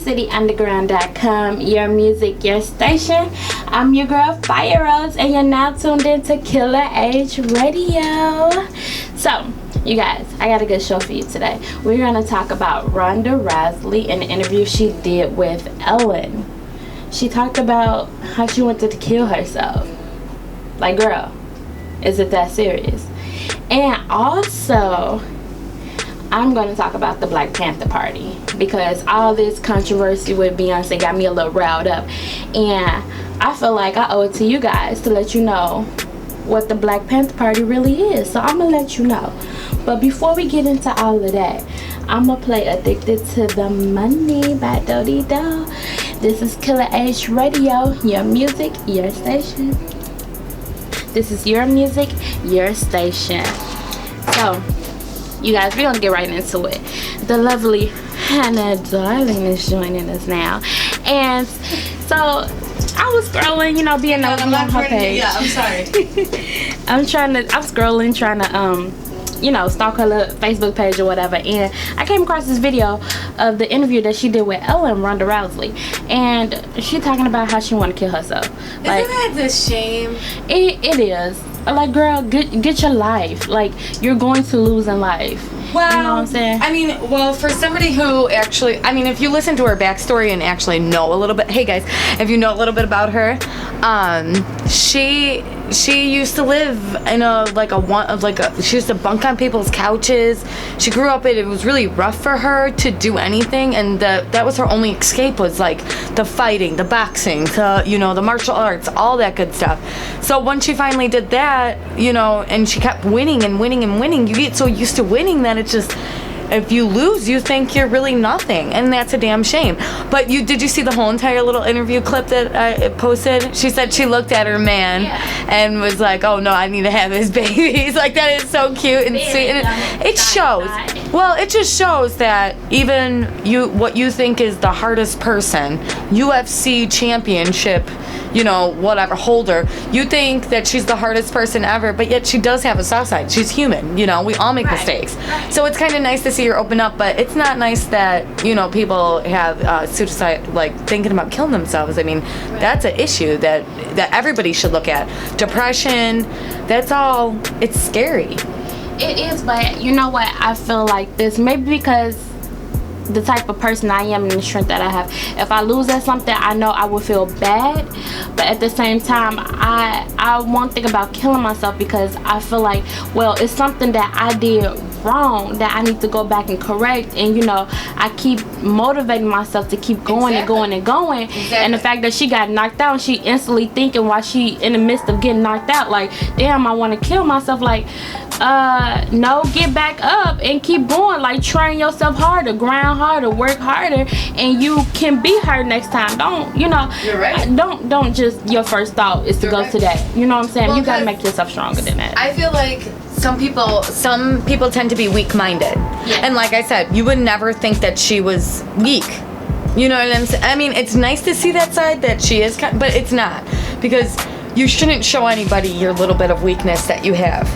cityunderground.com, your music, your station. I'm your girl Fyere, and you're now tuned into Killa Age Radio. So, you guys, I got a good show for you today. We're going to talk about Ronda Rousey and the interview she did with Ellen. She talked about how she wanted to kill herself. Like, girl, is it that serious? And also, I'm going to talk about the Black Panther Party, because all this controversy with Beyonce got me a little riled up, and I feel like I owe it to you guys to let you know what the Black Panther Party really is. So I'm going to let you know. But before we get into all of that, I'm going to play Addicted to the Money by Dodie Do. This is Killa Age Radio, your music, your station. This is your music, your station. So, you guys, we're going to get right into it. The lovely Hannah Darling is joining us now. And so, I was scrolling, being nosy on her page. Yeah, I'm sorry. I'm scrolling, trying to, stalk her little Facebook page or whatever. And I came across this video of the interview that she did with Ellen, Ronda Rousey. And she talking about how she want to kill herself. Isn't that the shame? It is. Like, girl, get your life. Like, you're going to lose in life. Well, you know what I'm saying? For somebody who actually, if you listen to her backstory and actually know a little bit, hey guys, if you know a little bit about her, she used to live in she used to bunk on people's couches. She grew up it was really rough for her to do anything, and that was her only escape, was like the fighting, the boxing, the martial arts, all that good stuff. So when she finally did that, and she kept winning and winning and winning, you get so used to winning that it's just, if you lose, you think you're really nothing, and that's a damn shame. But did you see the whole entire little interview clip that I posted? She said she looked at her man and was like, "Oh no, I need to have his babies." Like, that is so cute and sweet, and it shows. Well, it just shows that even what you think is the hardest person, UFC championship, whatever holder, you think that she's the hardest person ever, but yet she does have a soft side. She's human, we all make mistakes. So it's kind of nice to see her open up, but it's not nice that, people have suicide, like thinking about killing themselves. That's an issue that everybody should look at. Depression, that's all, it's scary. It is, but you know what? I feel like this, maybe because the type of person I am and the strength that I have. If I lose at something, I know I will feel bad, but at the same time, I won't think about killing myself, because I feel like, well, it's something that I did wrong that I need to go back and correct, and I keep motivating myself to keep going and going and going. And the fact that she got knocked out, and she instantly thinking while she in the midst of getting knocked out, like, damn, I want to kill myself. Like, no, get back up and keep going. Like, train yourself harder, grind harder, work harder, and you can be her next time. Don't, You're right. Don't just, your first thought is to go to that. You know what I'm saying? Well, you gotta make yourself stronger than that. I feel like some people tend to be weak-minded. Yeah. And like I said, you would never think that she was weak. You know what I'm saying? It's nice to see that side that she is, but it's not. Because you shouldn't show anybody your little bit of weakness that you have.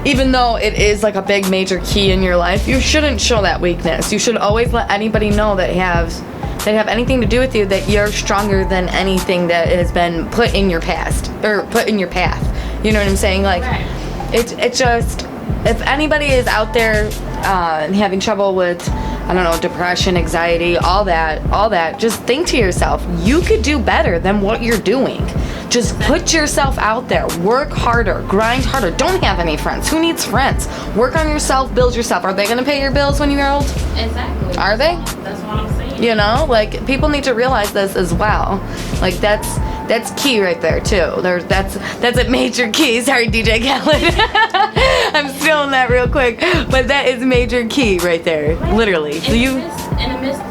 Even though it is like a big major key in your life, you shouldn't show that weakness. You should always let anybody know that have anything to do with you, that you're stronger than anything that has been put in your past or put in your path. You know what I'm saying? Like, right. It's just, if anybody is out there having trouble with, I don't know, depression, anxiety, all that, just think to yourself, you could do better than what you're doing. Just put yourself out there. Work harder. Grind harder. Don't have any friends. Who needs friends? Work on yourself. Build yourself. Are they going to pay your bills when you're old? Exactly. Are they? That's what I'm saying. Like, people need to realize this as well. Like, that's key right there too. That's a major key. Sorry, DJ Khaled. I'm stealing that real quick, but that is major key right there. Right. Literally. In the midst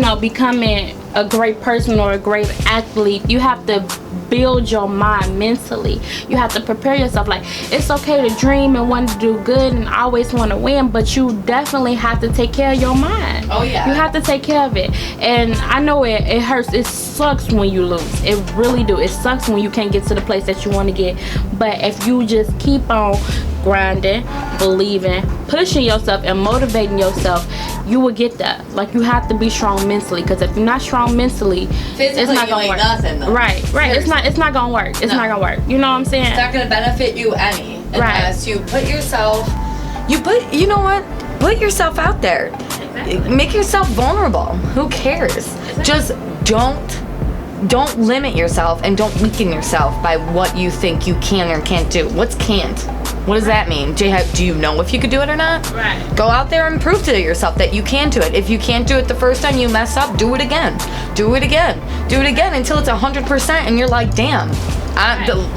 of becoming a great person or a great athlete, you have to build your mind mentally. You have to prepare yourself. Like, it's okay to dream and want to do good and always want to win, but you definitely have to take care of your mind. Oh yeah. You have to take care of it. And I know it hurts. It sucks when you lose. It really do. It sucks when you can't get to the place that you want to get. But if you just keep on grinding, believing, pushing yourself, and motivating yourself, you will get that. Like, you have to be strong mentally, because if you're not strong mentally, physically, it's not gonna work. Nothing, though. Right. It's not gonna work. It's not gonna work. You know what I'm saying? It's not gonna benefit you any unless you put yourself. You know what? Put yourself out there. Exactly. Make yourself vulnerable. Who cares? Exactly. Just don't limit yourself and don't weaken yourself by what you think you can or can't do. What's can't? What does that mean? Do you know if you could do it or not? Right. Go out there and prove to yourself that you can do it. If you can't do it the first time you mess up, do it again. Do it again. Do it again until it's 100% and you're like, damn.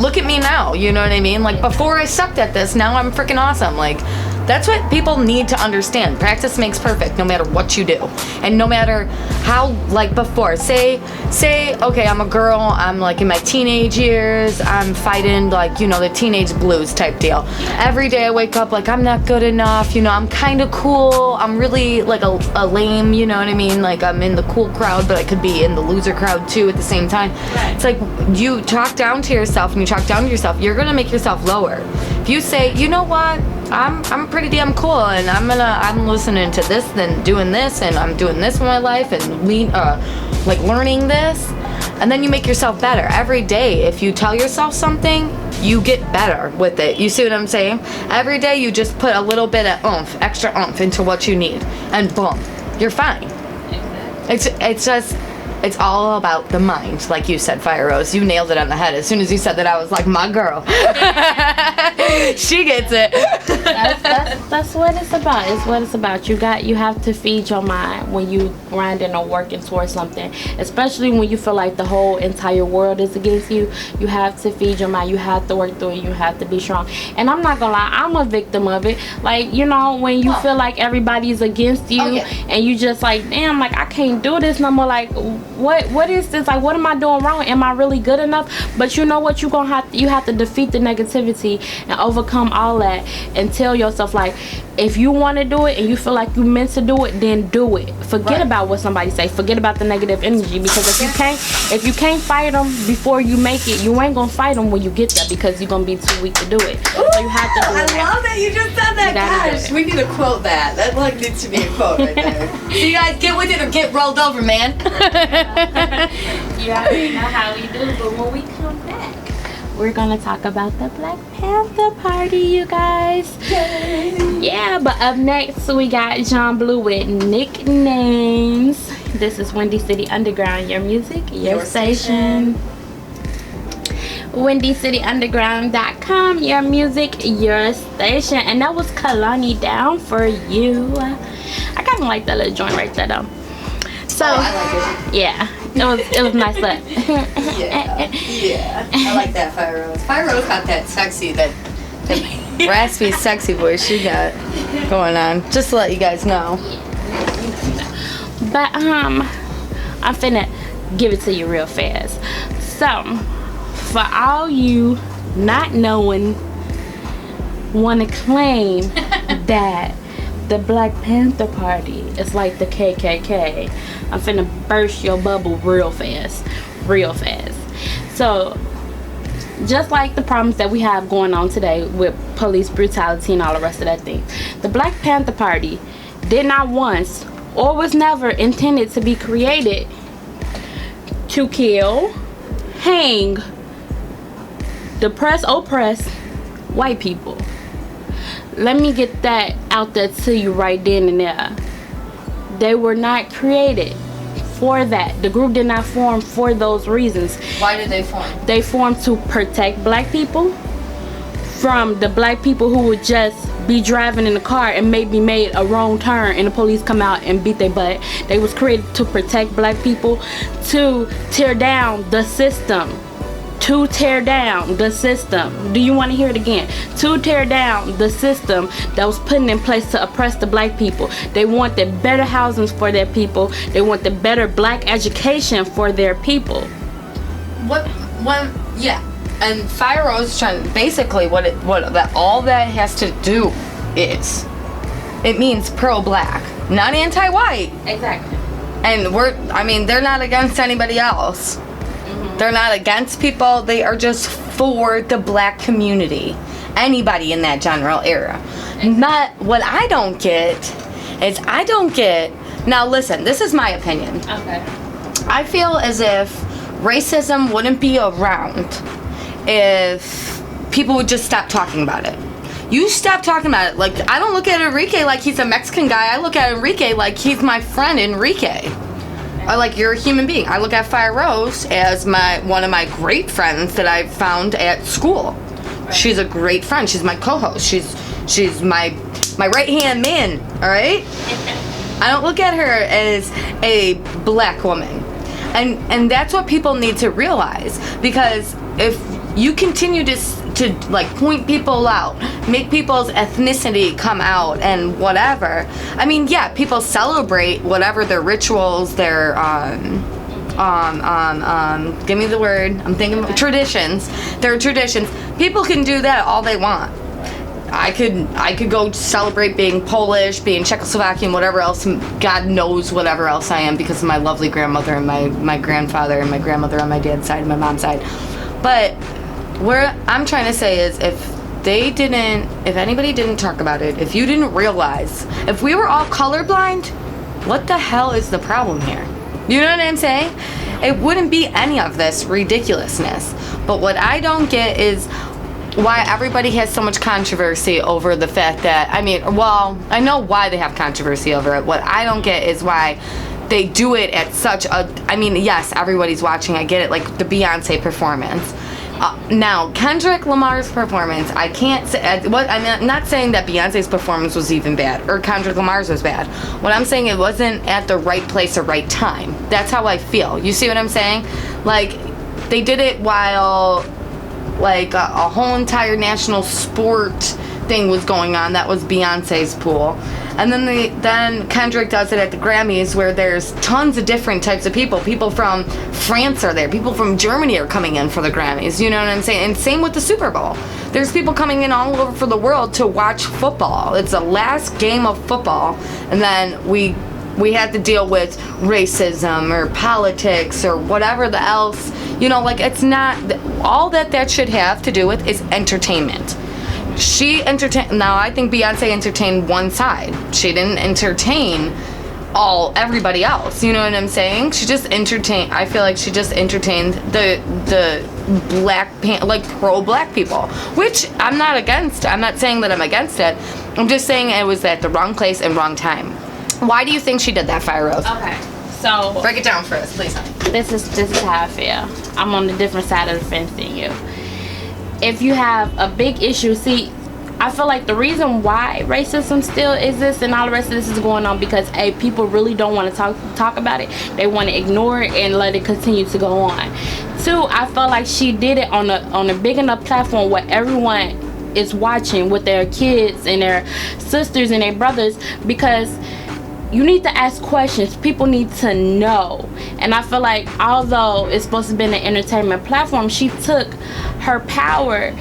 Look at me now. You know what I mean? Like, before I sucked at this, now I'm freaking awesome. Like, that's what people need to understand. Practice makes perfect no matter what you do. And no matter how, like before, say, okay, I'm a girl, I'm like in my teenage years, I'm fighting like, you know, the teenage blues type deal. Every day I wake up like, I'm not good enough, you know, I'm kind of cool, I'm really like a lame, you know what I mean? Like, I'm in the cool crowd, but I could be in the loser crowd too at the same time. Right. It's like, you talk down to yourself and you talk down to yourself, you're gonna make yourself lower. If you say, you know what, I'm pretty damn cool, and I'm listening to this, then doing this, and I'm doing this in my life, and like learning this, and then you make yourself better every day. If you tell yourself something, you get better with it. You see what I'm saying? Every day you just put a little bit of extra oomph into what you need, and boom, you're fine. It's all about the mind, like you said, Fire Rose. You nailed it on the head. As soon as you said that, I was like, my girl. She gets it. That's what it's about. It's what it's about. You have to feed your mind when you grinding or working towards something. Especially when you feel like the whole entire world is against you. You have to feed your mind. You have to work through it. You have to be strong. And I'm not gonna lie, I'm a victim of it. Like, you know, when you feel like everybody's against you, and you just like, damn, like, I can't do this no more. Like, what is this? Like, what am I doing wrong? Am I really good enough? But you know what? You have to defeat the negativity and overcome all that, and tell yourself, like, if you want to do it and you feel like you're meant to do it, then do it. Forget about what somebody say. Forget about the negative energy, because if you can't fight them before you make it, you ain't gonna fight them when you get there, because you're gonna be too weak to do it. So you have to do it. I love that you just said that. Gosh, we need to quote that. That like needs to be a quote right there. So you guys get with it or get rolled over, man. You already know how we do, but when we come back, we're gonna talk about the Black Panther Party, you guys. Yay. Yeah, but up next we got John Blue with Nicknames. This is Windy City Underground, your music, your station. WindyCityUnderground.com, your music, your station. And that was Kalani Down for you. I kind of like that little joint right there, though. So, I like it. Yeah. It was nice look. Yeah. I like that Fire Rose. Fire Rose got that sexy, that raspy, sexy voice she got going on. Just to let you guys know. But I'm finna give it to you real fast. So, for all you not knowing, wanna claim that the Black Panther Party is like the KKK, I'm finna burst your bubble real fast. So, just like the problems that we have going on today with police brutality and all the rest of that thing, the Black Panther Party did not once or was never intended to be created to kill, hang, oppress white people. Let me get that out there to you right then and there. They were not created for that. The group did not form for those reasons. Why did they form? They formed to protect black people from the black people who would just be driving in the car and maybe made a wrong turn and the police come out and beat their butt. They was created to protect black people, to tear down the system. To tear down the system. Do you want to hear it again? To tear down the system that was put in place to oppress the black people. They wanted better housings for their people. They wanted better black education for their people. Yeah. And Fire Rose trying, basically all that has to do is, it means pro-black, not anti-white. Exactly. And they're not against anybody else. They're not against people. They are just for the black community. Anybody in that general area. Not what I don't get is now listen, this is my opinion. Okay. I feel as if racism wouldn't be around if people would just stop talking about it. You stop talking about it. Like, I don't look at Enrique like he's a Mexican guy. I look at Enrique like he's my friend Enrique. Or like you're a human being. I look at Fyere as one of my great friends that I found at school. Right. She's a great friend. She's my co-host. She's my right-hand man, all right? I don't look at her as a black woman. And that's what people need to realize, because if you continue to like point people out, make people's ethnicity come out and whatever. I mean, yeah, people celebrate whatever their rituals, their give me the word. I'm thinking traditions. Their traditions. People can do that all they want. I could go celebrate being Polish, being Czechoslovakian, whatever else, God knows whatever else I am, because of my lovely grandmother and my grandfather and my grandmother on my dad's side and my mom's side. But where I'm trying to say is, if anybody didn't talk about it, if you didn't realize, if we were all colorblind, what the hell is the problem here? You know what I'm saying? It wouldn't be any of this ridiculousness. But what I don't get is why everybody has so much controversy over the fact that, I know why they have controversy over it. What I don't get is why they do it at such a, yes, everybody's watching, I get it, like the Beyonce performance. Now, Kendrick Lamar's performance, I can't say, I'm not saying that Beyonce's performance was even bad, or Kendrick Lamar's was bad. What I'm saying, it wasn't at the right place or right time. That's how I feel. You see what I'm saying? Like, they did it while, like, a whole entire national sport thing was going on. That was Beyonce's pool. And then Kendrick does it at the Grammys, where there's tons of different types of people. People from France are there. People from Germany are coming in for the Grammys. You know what I'm saying? And same with the Super Bowl. There's people coming in all over for the world to watch football. It's the last game of football. And then we had to deal with racism or politics or whatever the else. You know, like, it's not, all that should have to do with is entertainment. Now I think Beyonce entertained one side. She didn't entertain everybody else. You know what I'm saying? I feel like she just entertained the pro-black people, which I'm not against. I'm not saying that I'm against it. I'm just saying it was at the wrong place and wrong time. Why do you think she did that, Fyere? Okay, so break it down for us, please, honey. This is how I feel. I'm on the different side of the fence than you. If you have a big issue, see, I feel like the reason why racism still exists and all the rest of this is going on because people really don't want to talk about it. They want to ignore it and let it continue to go on. Two, I feel like she did it on a big enough platform where everyone is watching with their kids and their sisters and their brothers, because you need to ask questions. People need to know. And I feel like although it's supposed to be an entertainment platform, she took her power,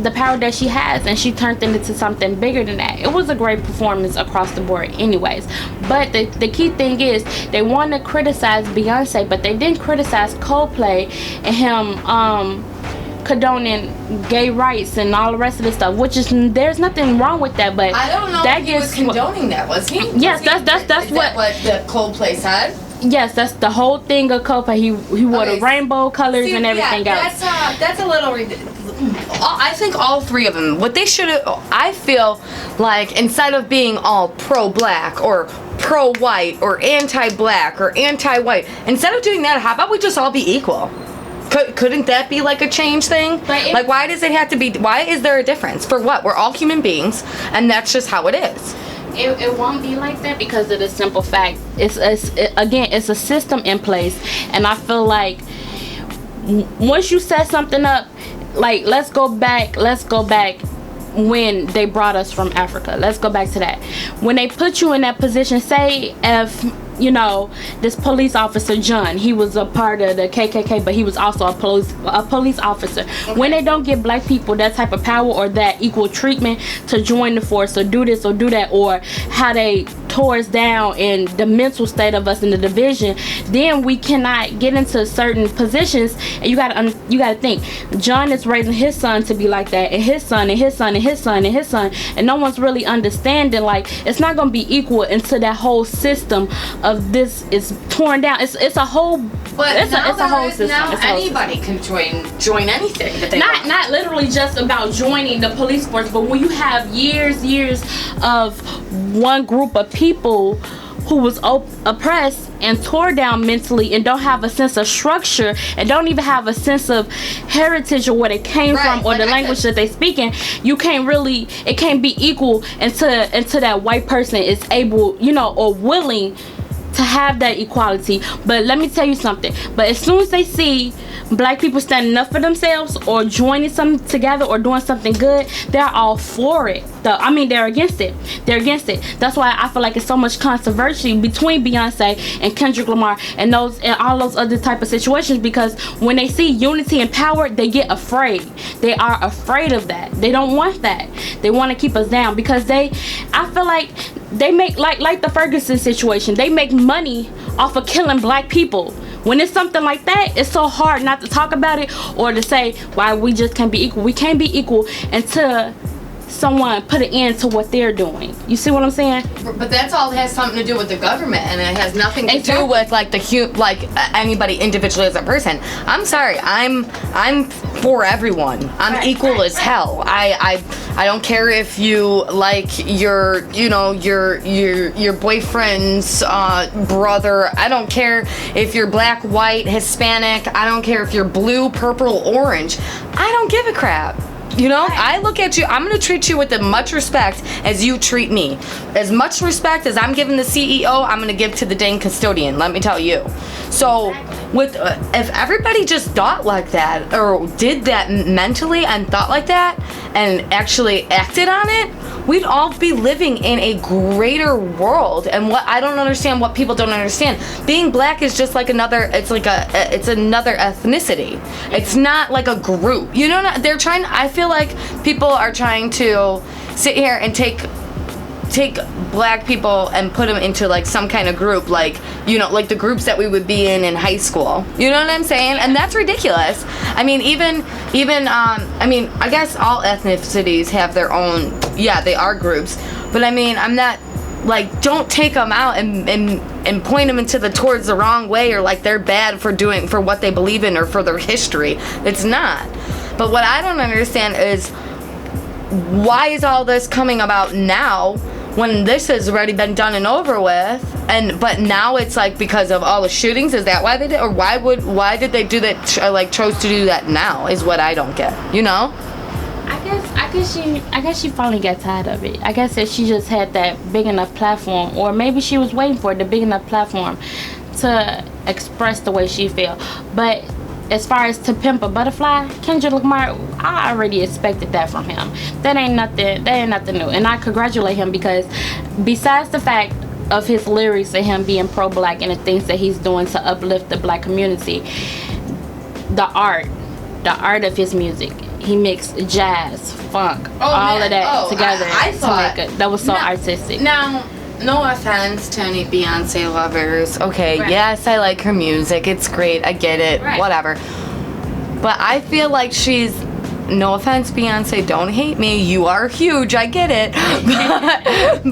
the power that she has, and she turned it into something bigger than that. It was a great performance across the board anyways. But the key thing is, they want to criticize Beyonce, but they didn't criticize Coldplay and him condoning gay rights and all the rest of this stuff, which is, there's nothing wrong with that, but I don't know that if he was condoning that, was he? Yes, that's what the Coldplay said. Yes, that's the whole thing of Coldplay. He wore the rainbow colors and everything else. That's a little ridiculous. I think all three of them, what they should have, I feel like, instead of being all pro-black or pro-white or anti-black or anti-white, instead of doing that, how about we just all be equal? Couldn't that be like a change thing? Like, why does it have to be, why is there a difference? For what? We're all human beings, and that's just how it is. It won't be like that because of the simple fact, it's a system in place, and I feel like once you set something up, like, let's go back when they brought us from Africa. Let's go back to that. When they put you in that position, say if, you know, this police officer John, he was a part of the KKK, but he was also a police officer. Okay. When they don't give black people that type of power or that equal treatment to join the force or do this or do that, or how they towards down in the mental state of us in the division, then we cannot get into certain positions. And you gotta think, John is raising his son to be like that, and his son, and his son, and his son, and his son, and no one's really understanding, like, it's not gonna be equal until that whole system of this is torn down. It's a whole, but it's a whole system. Now it's a whole anybody system. can join anything that they want. Not literally just about joining the police force, but when you have years of one group of people who was oppressed and tore down mentally and don't have a sense of structure and don't even have a sense of heritage or where they came from or the language that they speaking, you can't really, it can't be equal until that white person is able, or willing to have that equality. But let me tell you something, but as soon as they see black people standing up for themselves or joining something together or doing something good, they're all for it. They're against it. That's why I feel like it's so much controversy between Beyonce and Kendrick Lamar and all those other type of situations, because when they see unity and power, they get afraid. They are afraid of that. They don't want that. They want to keep us down because I feel like they make, like the Ferguson situation, they make money off of killing black people. When it's something like that, it's so hard not to talk about it or to say why we just can't be equal. We can't be equal until someone put an end to what they're doing. You see what I'm saying? But that's all has something to do with the government, and it has nothing to do with anybody individually as a person. I'm sorry, I'm for everyone. I'm equal as hell. I don't care if you like your boyfriend's brother. I don't care if you're black, white, Hispanic. I don't care if you're blue, purple, orange. I don't give a crap. I look at you, I'm going to treat you with as much respect as you treat me. As much respect as I'm giving the CEO, I'm going to give to the dang custodian, let me tell you. So, if everybody just thought like that, or did that mentally and thought like that, and actually acted on it, we'd all be living in a greater world. And what I don't understand, what people don't understand, being black is just like another, it's another ethnicity. It's not like a group. I feel like people are trying to sit here and take black people and put them into like some kind of group, like the groups that we would be in high school. You know what I'm saying? And that's ridiculous. I mean, even I guess all ethnicities have their own, they are groups, but I mean, I'm not like, don't take them out and point them towards the wrong way, or like they're bad for what they believe in or for their history. It's not. But what I don't understand is, why is all this coming about now when this has already been done and over with? But now it's like because of all the shootings. Is that why they did? Or why did they do that? Chose to do that now is what I don't get. I guess she finally got tired of it. I guess that she just had that big enough platform, or maybe she was waiting for the big enough platform to express the way she feel. But as far as To Pimp a Butterfly, Kendrick Lamar, I already expected that from him. That ain't nothing new. And I congratulate him, because besides the fact of his lyrics and him being pro-black and the things that he's doing to uplift the black community, the art of his music, he mixed jazz, funk, all of that together to make it. That was so artistic. Now, no offense to any Beyonce lovers. Okay, yes, I like her music. It's great. I get it. Whatever. But I feel like no offense, Beyonce, don't hate me. You are huge. I get it.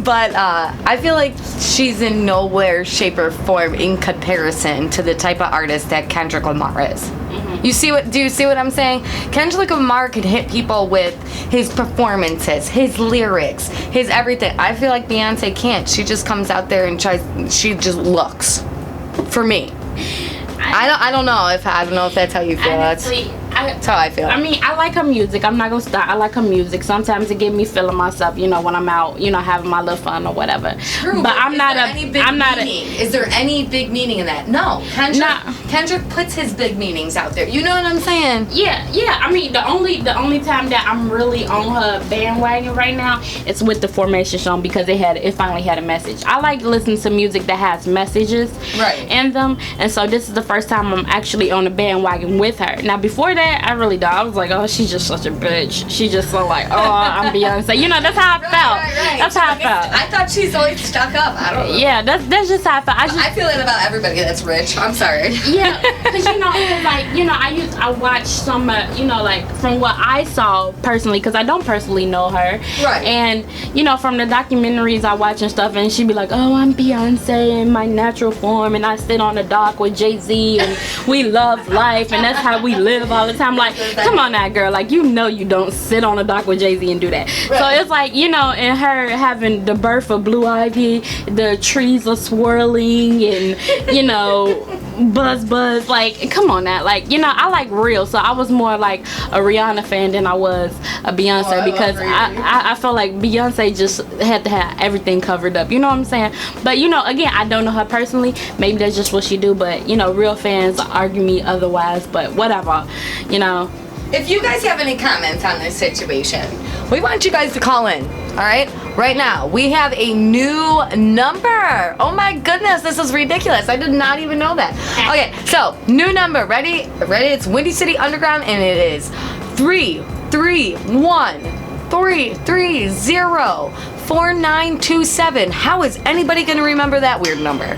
But I feel like she's in nowhere, shape, or form in comparison to the type of artist that Kendrick Lamar is. Mm-hmm. Do you see what I'm saying? Kendrick Lamar could hit people with his performances, his lyrics, his everything. I feel like Beyonce can't. She just comes out there and she just looks. For me. I don't know if that's how you feel. Honestly, that's how I feel. I mean, I like her music. I'm not gonna stop. I like her music. Sometimes it get me feeling myself, when I'm out, having my little fun or whatever. True, but is there any big meaning in that? No. Kendrick puts his big meanings out there. You know what I'm saying? Yeah. I mean, the only time that I'm really on her bandwagon right now is with the Formation song, because it finally had a message. I like listening to music that has messages in them, and so this is the first time I'm actually on the bandwagon with her. Now, before that, that? I really don't. I was like, oh, she's just such a bitch. She just so like, oh, I'm Beyonce. You know, that's how I felt. Right. That's how I felt. I thought she's always stuck up. I don't know. Yeah, that's just how I felt. I feel it about everybody that's rich. I'm sorry. Yeah, because you know, like, you know, I watched some, you know, like from what I saw personally, because I don't personally know her. Right. And you know, from the documentaries I watch and stuff, and she'd be like, oh, I'm Beyonce in my natural form, and I sit on the dock with Jay-Z, and we love life, and that's how we live all the time. Like, come on now, girl. Like, you know, you don't sit on the dock with Jay-Z and do that. Right. So it's like, you know, and her having the birth of Blue Ivy, the trees are swirling, and you know, buzz, like, come on now. Like, you know, I like real, so I was more like a Rihanna fan than I was a Beyonce, because I felt like Beyonce just had to have everything covered up, you know what I'm saying? But you know, again, I don't know her personally, maybe that's just what she do, but you know, real fans argue me otherwise, but whatever, you know. If you guys have any comments on this situation, we want you guys to call in, all right? Right now, we have a new number. Oh my goodness, this is ridiculous. I did not even know that. Okay, so new number. Ready? It's Windy City Underground, and it is 331-330-4927. How is anybody going to remember that weird number?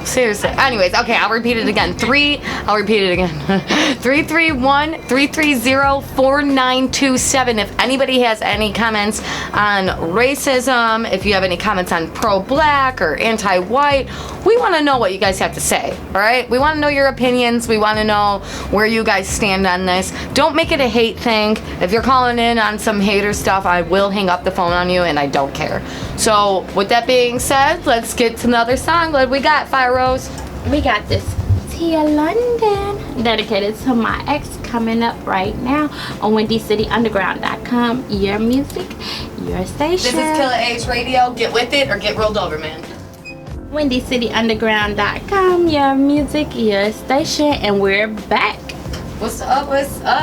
Seriously. Anyways, okay, I'll repeat it again. 331-330-4927. If anybody has any comments on racism, if you have any comments on pro-black or anti-white, we want to know what you guys have to say, all right? We want to know your opinions. We want to know where you guys stand on this. Don't make it a hate thing. If you're calling in on some hater stuff, I will hang up the phone on you, and I don't care. So, with that being said, let's get to another song. What we got, Fire Rose? We got this Tia London, dedicated to my ex, coming up right now on WindyCityUnderground.com. Your music, your station. This is Killa Age Radio. Get with it or get rolled over, man. WindyCityUnderground.com. Your music, your station, and we're back. What's up?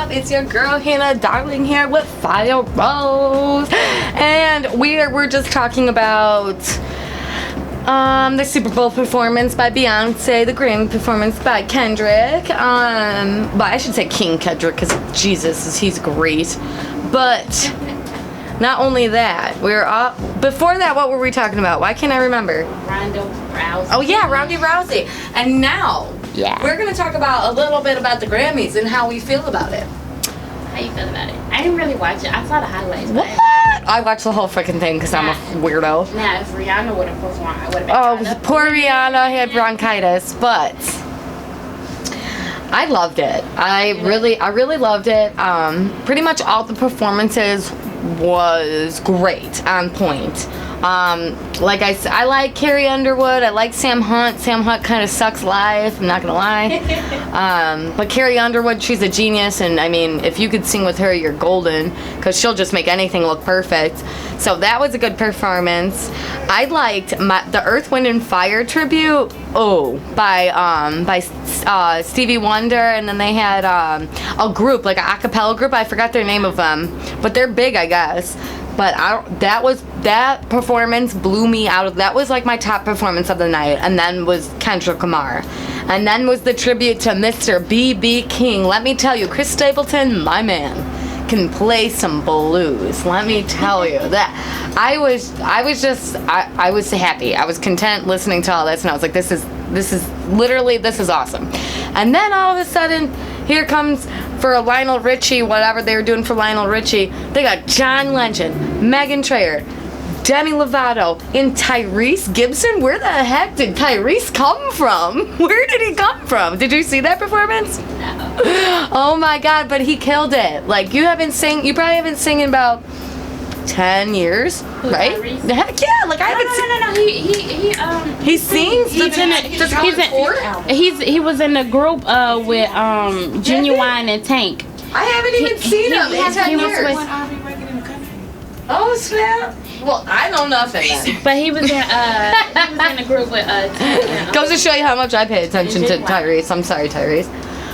It's your girl Hannah Darling here with Fyere Rose, and we're just talking about the Super Bowl performance by Beyonce, the Grammy performance by Kendrick, but I should say King Kendrick, because Jesus, he's great. But not only that, before that, what were we talking about? Why can't I remember? Ronda Rousey. Oh yeah, Ronda Rousey. And now, we're going to talk about a little bit about the Grammys and how we feel about it. How you feel about it? I didn't really watch it. I saw the highlights. What? I watched the whole freaking thing because I'm a weirdo. Nah, if Rihanna would have performed, I would have been. Oh, poor Rihanna had bronchitis, but I loved it. I really loved it. Pretty much all the performances was great, on point. Like I said, I like Carrie Underwood. I like Sam Hunt. Sam Hunt kind of sucks live, I'm not gonna lie. But Carrie Underwood, she's a genius, and I mean, if you could sing with her, you're golden, because she'll just make anything look perfect. So that was a good performance. I liked the Earth, Wind, and Fire tribute. By Stevie Wonder, and then they had a group, like an a cappella group. I forgot their name of them, but they're big, I guess. But that performance blew me out of. That was like my top performance of the night, and then was Kendrick Lamar, and then was the tribute to Mr. B.B. King. Let me tell you, Chris Stapleton, my man, can play some blues. Let me tell you that. I was happy. I was content listening to all this, and I was like, this is awesome. And then all of a sudden, here comes, for Lionel Richie, whatever they were doing for Lionel Richie, they got John Legend, Megan Trainor, Demi Lovato, and Tyrese Gibson. Where the heck did Tyrese come from? Where did he come from? Did you see that performance? No. Oh my God, but he killed it. Like, you probably haven't sung in about 10 years, right? Tyrese? Heck yeah, like I haven't seen. No. He sings. He was in the group with Genuine and Tank. I haven't even seen him in 10 years. Oh snap! Well, I know nothing. But he was in a group with Tank. Goes to show you how much I pay attention to Tyrese. I'm sorry, Tyrese.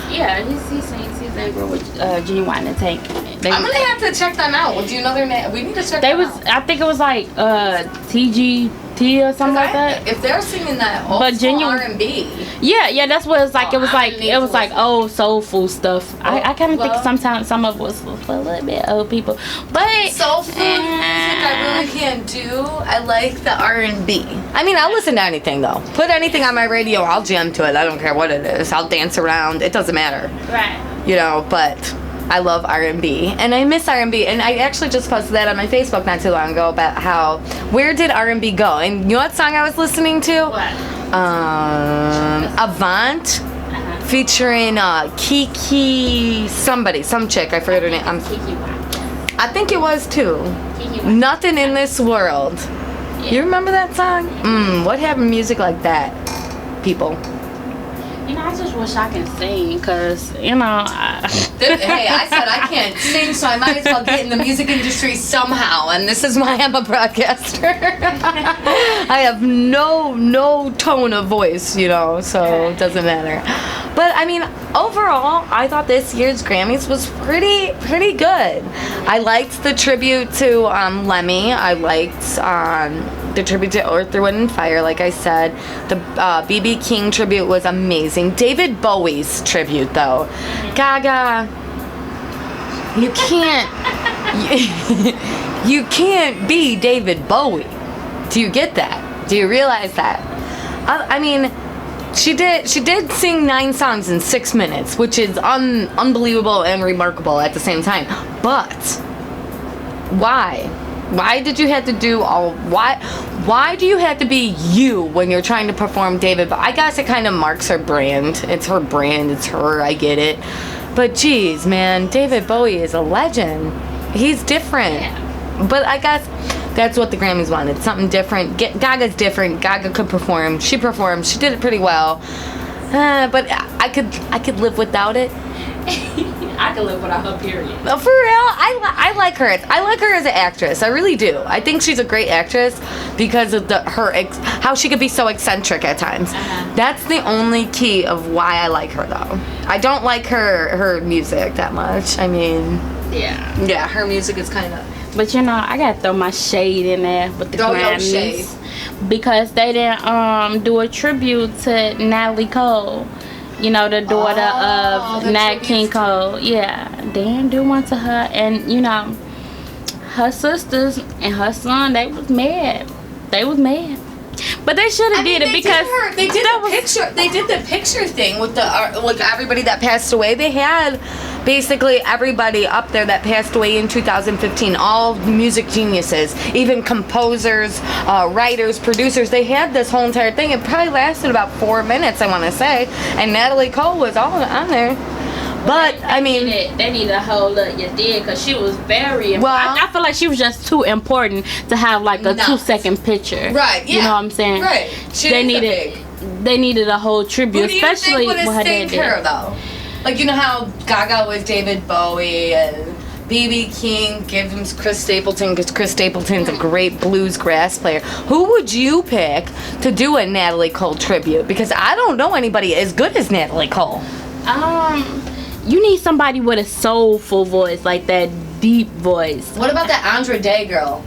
Yeah, he sings. He's in a group with Genuine and Tank. I'm gonna have to check them out. Do you know their name? We need to check them out. I think it was like TGT T or something like that. If they're singing that old But school genuine- R&B, Yeah, that's what it's like. Oh, It was I like need it to was like listen. old soulful stuff. I kind of think well- sometimes some of it was for a little bit old people, but soul food music I really can't do. I like the R&B. I mean, I'll listen to anything though. Put anything on my radio, I'll jam to it. I don't care what it is. I'll dance around. It doesn't matter. right. You know, but I love R&B and I miss R&B, and I actually just posted that on my Facebook not too long ago about how where did R&B go? And you know what song I was listening to? What? Avant featuring Kiki somebody, some chick, I forget her name. Kiki White. I think it was too. Kiki White. Nothing in this world. Yeah. You remember that song? What happened to music like that? People. You know, I just wish I can sing, cause you know. Hey, I said I can't sing, so I might as well get in the music industry somehow. And this is why I'm a broadcaster. I have no tone of voice, you know, so it doesn't matter. But I mean, overall, I thought this year's Grammys was pretty good. I liked the tribute to Lemmy. I liked the tribute to Earth, Wind and Fire, like I said. The B.B. King tribute was amazing. David Bowie's tribute, though. Gaga, you can't... you can't be David Bowie. Do you get that? Do you realize that? I mean... She did sing 9 songs in 6 minutes, which is unbelievable and remarkable at the same time. But why? Why did you have to do all? Why do you have to be you when you're trying to perform David? But I guess it kind of marks her brand. It's her brand. It's her. I get it. But geez, man, David Bowie is a legend. He's different. But I guess that's what the Grammys wanted. Something different. Gaga's different. Gaga could perform. She performed. She did it pretty well. But I could live without it. I can live without her, period. For real, I like her. I like her as an actress. I really do. I think she's a great actress because of how she could be so eccentric at times. That's the only key of why I like her, though. I don't like her music that much. I mean, yeah, her music is kind of. But you know, I gotta throw my shade in there with the Grammys shade. because they didn't do a tribute to Natalie Cole. You know, the daughter of Nat King Cole. Yeah, they didn't do one to her, and you know, her sisters and her son, they was mad. But they should have did it because they did the picture thing with the everybody that passed away. They had basically everybody up there that passed away in 2015, all music geniuses, even composers, writers, producers. They had this whole entire thing. It probably lasted about 4 minutes, I want to say, and Natalie Cole was all on there. But I mean, they need a whole lot. You did, because she was very important. Well, I feel like she was just too important to have like a 2-second picture. Right. Yeah. You know what I'm saying? Right. They needed a whole tribute, Who do you especially think would have with her though? Like, you know how Gaga was David Bowie and B.B. King gives him Chris Stapleton, because Chris Stapleton's a great blues grass player. Who would you pick to do a Natalie Cole tribute? Because I don't know anybody as good as Natalie Cole. You need somebody with a soulful voice, like that deep voice. What about that Andra Day girl?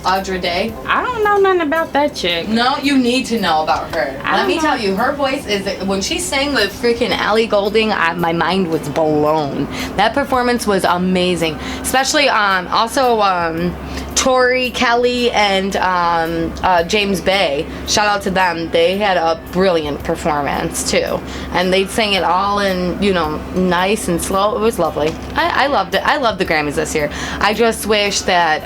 Audra Day? I don't know nothing about that chick. No, you need to know about her. Let me tell you, her voice is, when she sang with freaking Ellie Goulding, my mind was blown. That performance was amazing. Especially Tori Kelly and James Bay. Shout out to them. They had a brilliant performance too. And they sang it all in, you know, nice and slow. It was lovely. I loved it. I loved the Grammys this year. I just wish that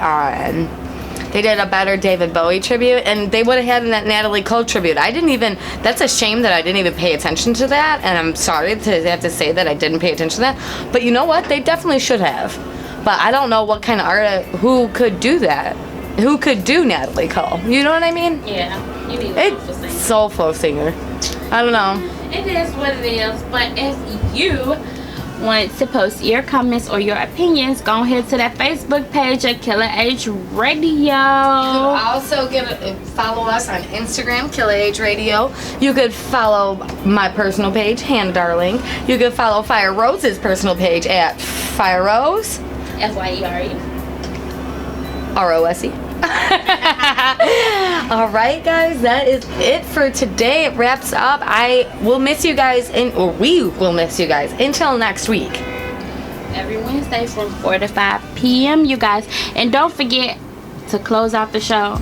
they did a better David Bowie tribute, and they would have had that Natalie Cole tribute. That's a shame that I didn't even pay attention to that, and I'm sorry to have to say that I didn't pay attention to that. But you know what? They definitely should have. But I don't know what kind of artist, who could do that. Who could do Natalie Cole? You know what I mean? Yeah, you need a soulful singer. I don't know. It is what it is, but if you want to post your comments or your opinions, go ahead to that Facebook page at Killa Age Radio. You could also follow us on Instagram, Killa Age Radio. You could follow my personal page, Hannah Darling. You could follow Fyere Rose's personal page at Fyere Rose. Fyere. ROSE. All right, guys, that is it for today. It wraps up. I will miss you guys, or we will miss you guys until next week. Every Wednesday from 4 to 5 p.m., you guys. And don't forget to close out the show.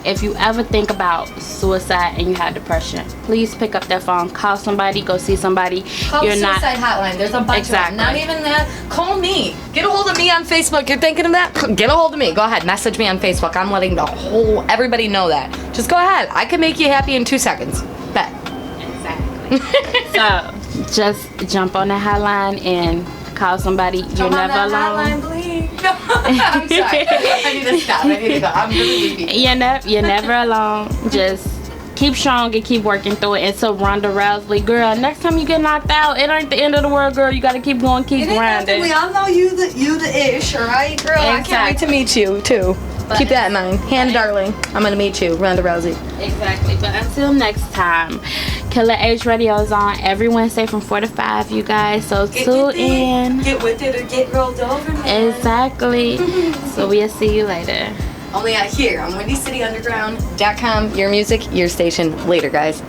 If you ever think about suicide and you have depression, please pick up that phone, call somebody, go see somebody. Call the suicide hotline. There's a bunch of them. Not even that. Call me. Get a hold of me on Facebook. You're thinking of that? Get a hold of me. Go ahead. Message me on Facebook. I'm letting everybody know that. Just go ahead. I can make you happy in 2 seconds. Bet. Exactly. So just jump on the hotline and call somebody. You're never alone. Hotline, please. I'm sorry. I need to stop. I need to go. I'm really sleepy. You're never alone. Just keep strong and keep working through it. And so Ronda Rousey, girl, next time you get knocked out, it ain't the end of the world, girl. You gotta keep going, keep grinding. We all know you the ish, all right, girl. Exactly. I can't wait to meet you too. Keep that in mind. Hannah Darling, I'm gonna meet you, Ronda Rousey. Exactly. But until next time, Killa Age Radio is on every Wednesday from 4 to 5, you guys. So tune in. Get with it or get rolled over, man. Exactly. So we'll see you later. Only out here on WindyCityUnderground.com. Your music, your station. Later, guys.